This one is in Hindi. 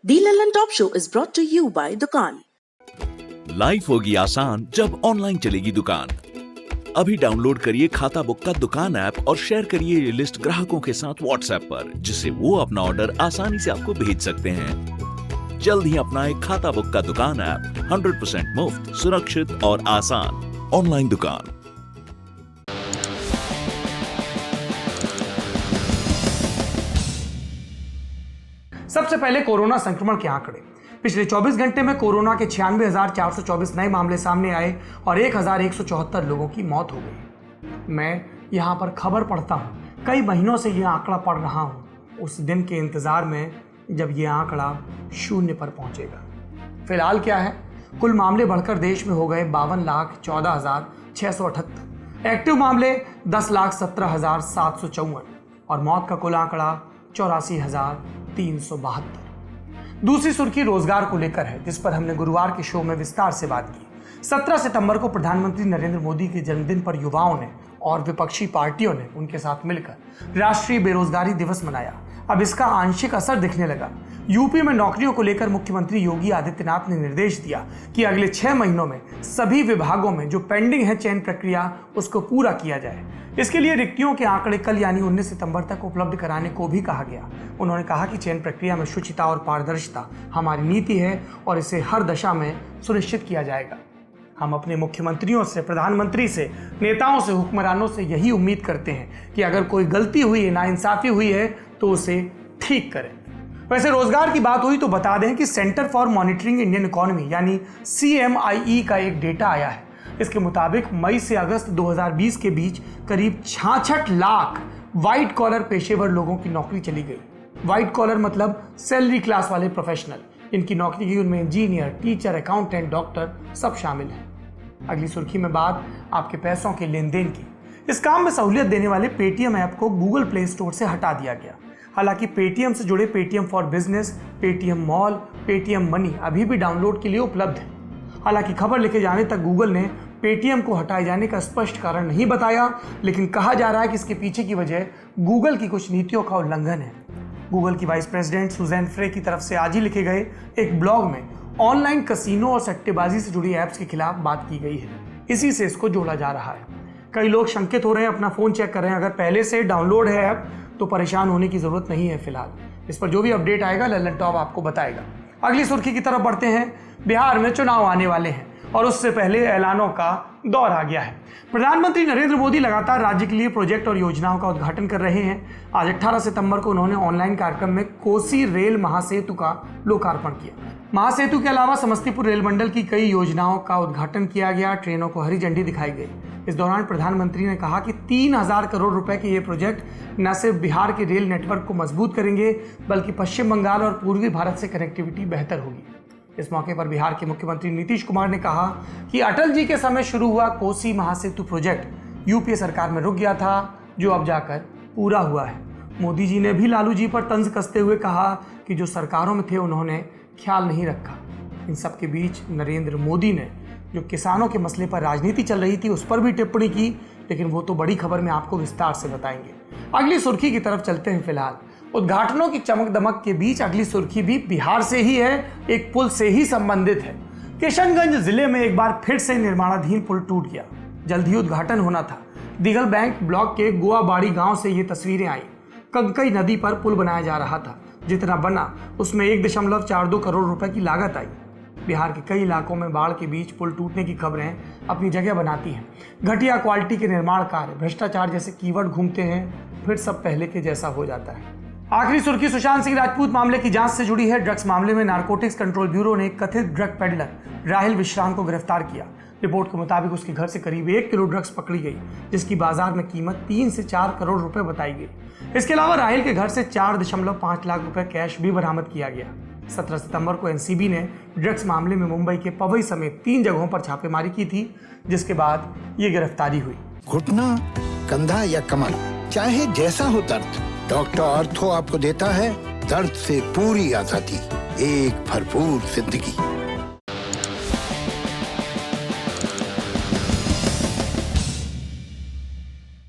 The Lallan top show is brought to you by Dukaan. Life होगी आसान जब ऑनलाइन चलेगी दुकान। अभी डाउनलोड करिए खाता बुक का दुकान ऐप और शेयर करिए ये लिस्ट ग्राहकों के साथ व्हाट्सएप पर, जिससे वो अपना ऑर्डर आसानी से आपको भेज सकते हैं। जल्द ही अपनाएं खाता बुक का दुकान ऐप, 100% मुफ्त, सुरक्षित और आसान ऑनलाइन दुकान। सबसे पहले कोरोना संक्रमण के आंकड़े। पिछले 24 घंटे में कोरोना के 96,424 नए मामले सामने आए और 1,174 लोगों की मौत हो गई। मैं यहाँ पर खबर पढ़ता हूँ, कई महीनों से यह आंकड़ा पढ़ रहा हूँ, उस दिन के इंतजार में जब यह आंकड़ा 0 पर पहुँचेगा। फिलहाल क्या है, कुल मामले बढ़कर देश में हो गए 52,14,678। एक्टिव मामले 10,17,754 और मौत का कुल आंकड़ा 84,372। दूसरी सुर्खी रोजगार को लेकर है, जिस पर हमने गुरुवार के शो में विस्तार से बात की। 17 सितंबर को प्रधानमंत्री नरेंद्र मोदी के जन्मदिन पर युवाओं ने और विपक्षी पार्टियों ने उनके साथ मिलकर राष्ट्रीय बेरोजगारी दिवस मनाया। अब इसका आंशिक असर दिखने लगा। यूपी में नौकरियों को लेकर मुख्यमंत्री योगी आदित्यनाथ ने निर्देश दिया कि अगले 6 महीनों में सभी विभागों में जो पेंडिंग है चयन प्रक्रिया, उसको पूरा किया जाए। इसके लिए रिक्तियों के आंकड़े कल यानी 19 सितंबर तक उपलब्ध कराने को भी कहा गया। उन्होंने कहा कि चयन प्रक्रिया में शुचिता और पारदर्शिता हमारी नीति है और इसे हर दशा में सुनिश्चित किया जाएगा। हम अपने मुख्यमंत्रियों से, प्रधानमंत्री से, नेताओं से, हुक्मरानों से यही उम्मीद करते हैं कि अगर कोई गलती हुई है, नाइंसाफी हुई है, तो उसे ठीक करें। वैसे रोजगार की बात हुई तो बता दें कि centre for monitoring Indian economy यानी CMIE का एक डेटा आया है। इसके मुताबिक मई से अगस्त 2020 के बीच करीब 66 लाख व्हाइट कॉलर पेशेवर लोगों की नौकरी चली गई। व्हाइट कॉलर मतलब सैलरी क्लास वाले प्रोफेशनल, इनकी नौकरी की उनमें इंजीनियर, टीचर, अकाउंटेंट, डॉक्टर सब शामिल हैं। अगली सुर्खी में बात आपके पैसों के लेन देन की। इस काम में सहूलियत देने वाले पेटीएम ऐप को गूगल प्ले स्टोर से हटा दिया गया। हालांकि पेटीएम से जुड़े Paytm for business, Paytm mall, Paytm money अभी भी डाउनलोड के लिए उपलब्ध है। हालांकि खबर लिखे जाने तक गूगल ने पेटीएम को हटाए जाने का स्पष्ट कारण नहीं बताया, लेकिन कहा जा रहा है कि इसके पीछे की वजह गूगल की कुछ नीतियों का उल्लंघन है। गूगल की वाइस प्रेसिडेंट सुजैन फ्रे की तरफ से आज ही लिखे गए एक ब्लॉग में ऑनलाइन कसीनो और सट्टेबाजी से जुड़ी ऐप्स के खिलाफ बात की गई है। इसी से इसको जोड़ा जा रहा है। कई लोग शंकित हो रहे हैं, अपना फोन चेक कर रहे हैं। अगर पहले से डाउनलोड है ऐप तो परेशान होने की जरूरत नहीं है। फिलहाल इस पर जो भी अपडेट आएगा लल्लन टॉप आपको बताएगा। अगली सुर्खी की तरफ बढ़ते हैं। बिहार में चुनाव आने वाले हैं और उससे पहले ऐलानों का दौर आ गया है। प्रधानमंत्री नरेंद्र मोदी लगातार राज्य के लिए प्रोजेक्ट और योजनाओं का उद्घाटन कर रहे हैं। आज 18 सितंबर को उन्होंने ऑनलाइन कार्यक्रम में कोसी रेल महासेतु का लोकार्पण किया। महासेतु के अलावा समस्तीपुर रेल मंडल की कई योजनाओं का उद्घाटन किया गया। ट्रेनों को हरी झंडी दिखाई गई। इस दौरान प्रधानमंत्री ने कहा कि 3,000 करोड़ रुपए के ये प्रोजेक्ट न सिर्फ बिहार के रेल नेटवर्क को मजबूत करेंगे, बल्कि पश्चिम बंगाल और पूर्वी भारत से कनेक्टिविटी बेहतर होगी। इस मौके पर बिहार के मुख्यमंत्री नीतीश कुमार ने कहा कि अटल जी के समय शुरू हुआ कोसी महासेतु प्रोजेक्ट यूपीए सरकार में रुक गया था, जो अब जाकर पूरा हुआ है। मोदी जी ने भी लालू जी पर तंज कसते हुए कहा कि जो सरकारों में थे उन्होंने ख्याल नहीं रखा। इन सब के बीच नरेंद्र मोदी ने जो किसानों के मसले पर राजनीति चल रही थी उस पर भी टिप्पणी की, लेकिन वो तो बड़ी खबर में आपको विस्तार से बताएंगे। अगली सुर्खी की तरफ चलते हैं। फिलहाल उद्घाटनों की चमक दमक के बीच अगली सुर्खी भी बिहार से ही है, एक पुल से ही संबंधित है। किशनगंज जिले में एक बार फिर से निर्माणाधीन पुल टूट गया। जल्द ही उद्घाटन होना था। दिघल बैंक ब्लॉक के गोवाबाड़ी गांव से ये तस्वीरें आई। कंकई नदी पर पुल बनाया जा रहा था। जितना बना उसमें 1.42 करोड़ रुपए की लागत आई। बिहार के कई इलाकों में बाढ़ के बीच पुल टूटने की खबरें अपनी जगह बनाती हैं। घटिया क्वालिटी के निर्माण कार्य, भ्रष्टाचार जैसे कीवर्ड घूमते हैं, फिर सब पहले के जैसा हो जाता है। आखिरी सुर्खी सुशांत सिंह राजपूत मामले की जांच से जुड़ी है। ड्रग्स मामले में नारकोटिक्स कंट्रोल ब्यूरो ने कथित ड्रग पेडलर राहिल विश्राम को गिरफ्तार किया। रिपोर्ट के मुताबिक उसके घर से करीब 1 किलो ड्रग्स पकड़ी गई, जिसकी बाजार में कीमत 3 से 4 करोड़ रुपए बताई गई। इसके अलावा राहिल के घर से 4.5 लाख रुपए कैश भी बरामद किया गया। 17 सितंबर को एनसीबी ने ड्रग्स मामले में मुंबई के पवई समेत 3 जगहों पर छापेमारी की थी, जिसके बाद ये गिरफ्तारी हुई। घुटना, कंधा या कमर, चाहे जैसा हो दर्द, डॉक्टर ऑर्थो आपको देता है दर्द से पूरी आजादी, एक भरपूर जिंदगी।